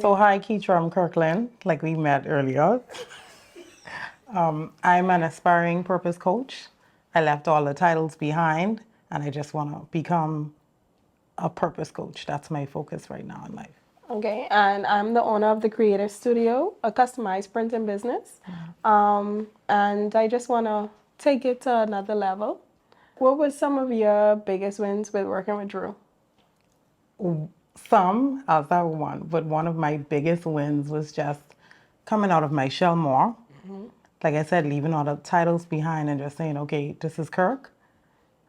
So hi, Keitra, I'm Kirkland, like we met earlier. I'm an aspiring purpose coach. I left all the titles behind and I just want to become a purpose coach. That's my focus right now in life. Okay, and I'm the owner of the Creative Studio, a customized printing business. And I just want to take it to another level. What was some of your biggest wins with working with Drew? Some, I'll start with one, but one of my biggest wins was just coming out of my shell more. Like I said, leaving all the titles behind and just saying, okay, this is Kirk,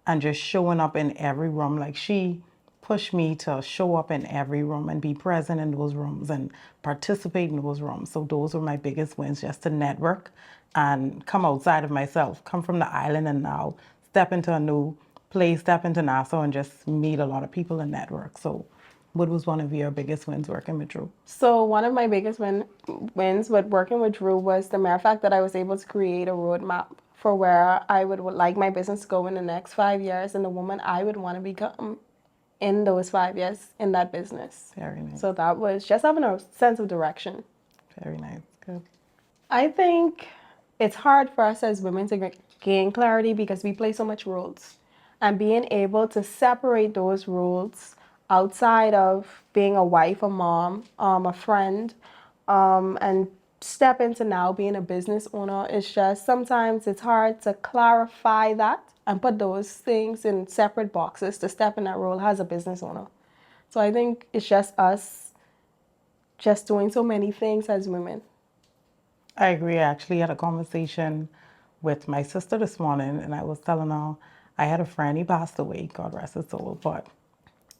and just showing up in every room. Like she pushed me to show up in every room and be present in those rooms and participate in those rooms. So those were my biggest wins, just to network and come outside of myself, come from the island and now step into a new place, step into Nassau and just meet a lot of people and network. So what was one of your biggest wins working with Drew? So one of my biggest wins with working with Drew was the mere fact that I was able to create a roadmap for where I would like my business to go in the next 5 years and the woman I would want to become in those 5 years in that business. Very nice. So that was just having a sense of direction. Very nice. Good. I think it's hard for us as women to gain clarity because we play so much roles. And being able to separate those roles outside of being a wife, a mom, a friend, and step into now being a business owner, it's just sometimes it's hard to clarify that and put those things in separate boxes to step in that role as a business owner. So I think it's just us just doing so many things as women. I agree. I actually had a conversation with my sister this morning, and I was telling her I had a friend, he passed away, God rest his soul, but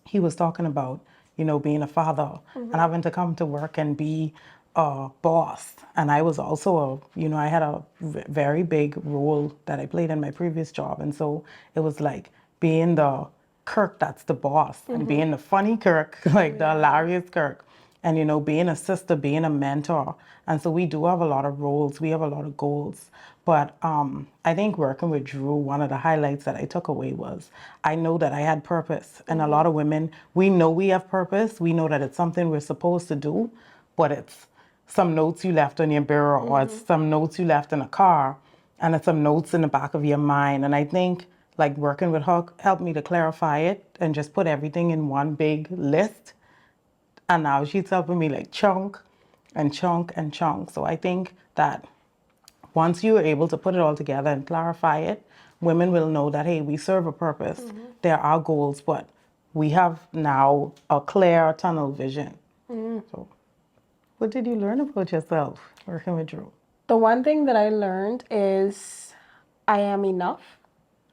he was talking about, being a father and having to come to work and be a boss. And I was also I had a very big role that I played in my previous job. And so it was like being the Kirk that's the boss and being the funny Kirk, like the hilarious Kirk. And, being a sister, being a mentor. And so we do have a lot of roles. We have a lot of goals. But I think working with Drew, one of the highlights that I took away was I know that I had purpose. And a lot of women, we know we have purpose. We know that it's something we're supposed to do, but it's some notes you left on your bureau or it's some notes you left in a car and it's some notes in the back of your mind. And I think like working with her helped me to clarify it and just put everything in one big list. And now she's helping me like chunk and chunk and chunk. So I think that once you're able to put it all together and clarify it, women will know that, hey, we serve a purpose. There are goals, but we have now a clear tunnel vision. So what did you learn about yourself working with Drew? The one thing that I learned is I am enough.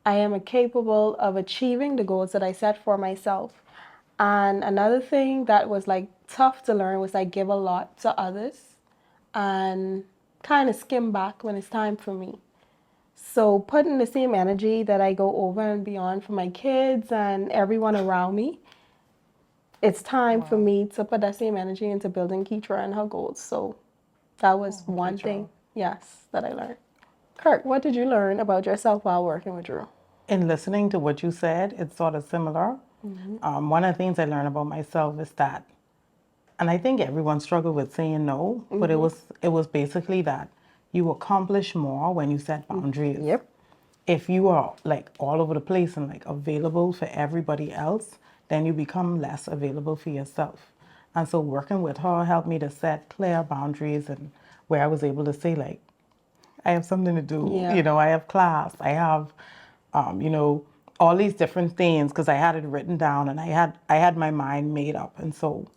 I am capable of achieving the goals that I set for myself. And another thing that was like tough to learn was I give a lot to others and kind of skim back when it's time for me. So putting the same energy that I go over and beyond for my kids and everyone around me, it's time for me to put that same energy into building Keitra and her goals. So that was one Keitra. thing, yes, that I learned. Kirk, what did you learn about yourself while working with Drew? In listening to what you said, it's sort of similar. One of the things I learned about myself is that, and I think everyone struggled with saying no, but it was basically that you accomplish more when you set boundaries. Yep. If you are like all over the place and like available for everybody else, then you become less available for yourself. And so working with her helped me to set clear boundaries and where I was able to say like, I have something to do. Yeah. I have class. I have, all these different things because I had it written down and I had my mind made up. And so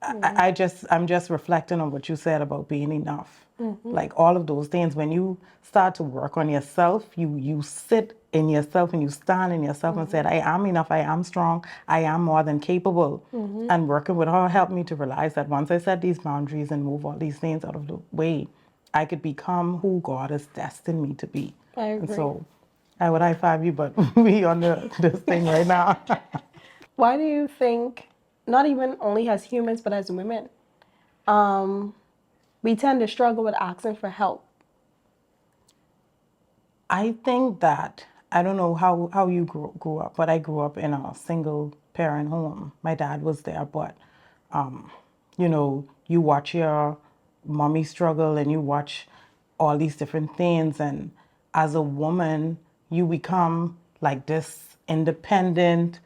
I'm just reflecting on what you said about being enough. Like all of those things, when you start to work on yourself, you sit in yourself and you stand in yourself and said, I am enough, I am strong, I am more than capable. And working with her helped me to realize that once I set these boundaries and move all these things out of the way, I could become who God has destined me to be. I And agree. so I would high five you, but we on this thing right now. Why do you think, not even only as humans, but as women, um, we tend to struggle with asking for help? I think that I don't know how you grew up, but I grew up in a single parent home. My dad was there, but you watch your mommy struggle and you watch all these different things. And as a woman, you become like this independent.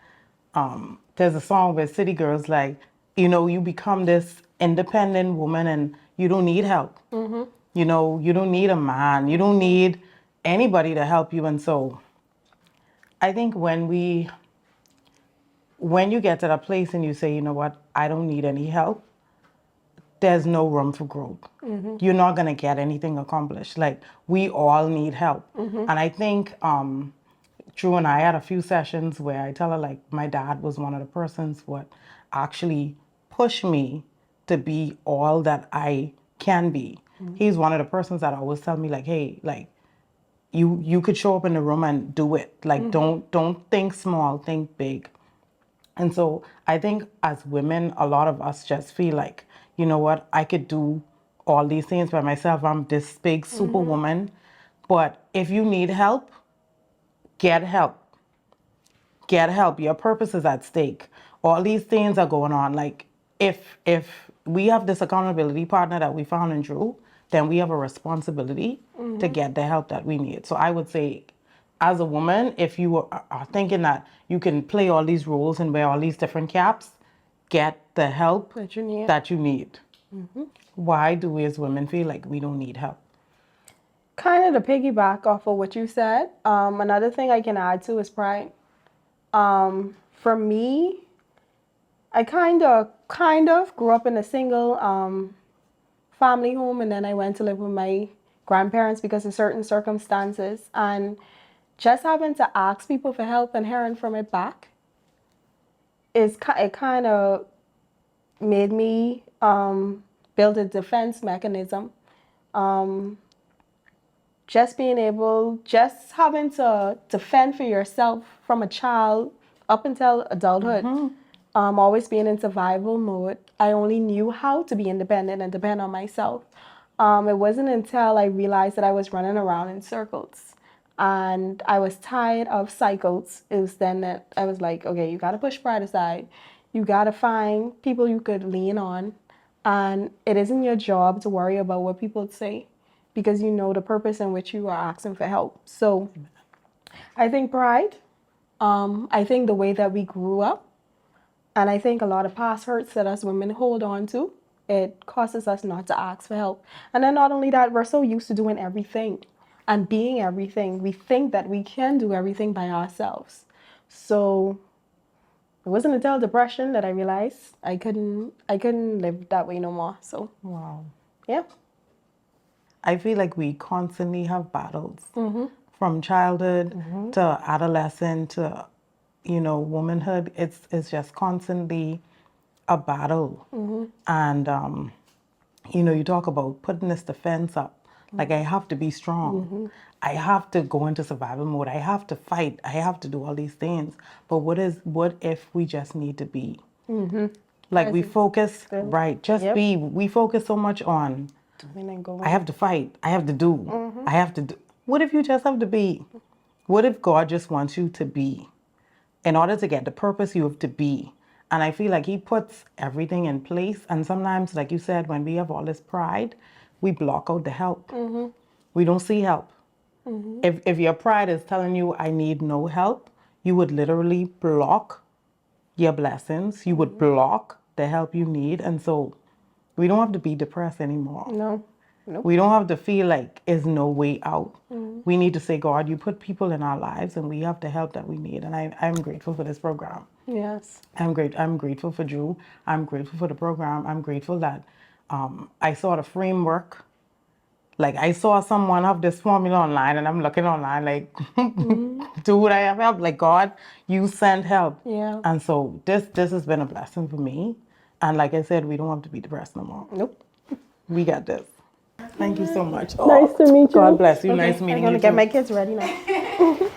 There's a song where City Girls like, you become this independent woman and you don't need help. You don't need a man. You don't need anybody to help you. And so I think when you get to that place and you say, you know what, I don't need any help, there's no room for growth. You're not going to get anything accomplished. Like, we all need help. And I think Drew and I had a few sessions where I tell her, like, my dad was one of the persons what actually pushed me to be all that I can be. He's one of the persons that always tell me, like, hey, like, you could show up in the room and do it. Like, don't think small, think big. And so I think as women, a lot of us just feel like, you know what, I could do all these things by myself. I'm this big superwoman. But if you need help, get help. Get help. Your purpose is at stake. All these things are going on. Like, if we have this accountability partner that we found in Drew, then we have a responsibility to get the help that we need. So I would say, as a woman, if you are thinking that you can play all these roles and wear all these different caps, get the help That you need. that you need. Why do we as women feel like we don't need help? Kind of to piggyback off of what you said, another thing I can add to is pride. For me, I kind of grew up in a single family home, and then I went to live with my grandparents because of certain circumstances. And just having to ask people for help and hearing from it back it kind of made me build a defense mechanism. Just having to defend for yourself from a child up until adulthood, always being in survival mode. I only knew how to be independent and depend on myself. It wasn't until I realized that I was running around in circles and I was tired of cycles. It was then that I was like, okay, you got to push pride aside. You got to find people you could lean on. And it isn't your job to worry about what people say because you know the purpose in which you are asking for help. So I think pride, I think the way that we grew up, and I think a lot of past hurts that us women hold on to, it causes us not to ask for help. And then not only that, we're so used to doing everything and being everything. We think that we can do everything by ourselves. So it wasn't until depression that I realized I couldn't live that way no more. So Wow. yeah. I feel like we constantly have battles from childhood to adolescent to, womanhood. It's just constantly a battle. And, you talk about putting this defense up. Like, I have to be strong. I have to go into survival mode. I have to fight. I have to do all these things. But what if we just need to be? Like, we focus, right, just be. We focus so much on, I have to fight. I have to do. I have to do. What if you just have to be? What if God just wants you to be? In order to get the purpose, you have to be. And I feel like He puts everything in place. And sometimes, like you said, when we have all this pride, we block out the help. We don't see help. If your pride is telling you, I need no help, you would literally block your blessings. You would block the help you need. And so we don't have to be depressed anymore. No. Nope. We don't have to feel like there's no way out. We need to say, God, you put people in our lives and we have the help that we need. And I'm grateful for this program. Yes. I'm grateful for Drew. I'm grateful for the program. I'm grateful that I saw the framework. Like, I saw someone have this formula online and I'm looking online like, dude, I have help. Like, God, you sent help. Yeah. And so this has been a blessing for me. And like I said, we don't have to be depressed no more. Nope. We got this. Thank you so much. Nice to meet you. God bless you. Okay, Nice meeting I'm you gonna get too. my kids ready now.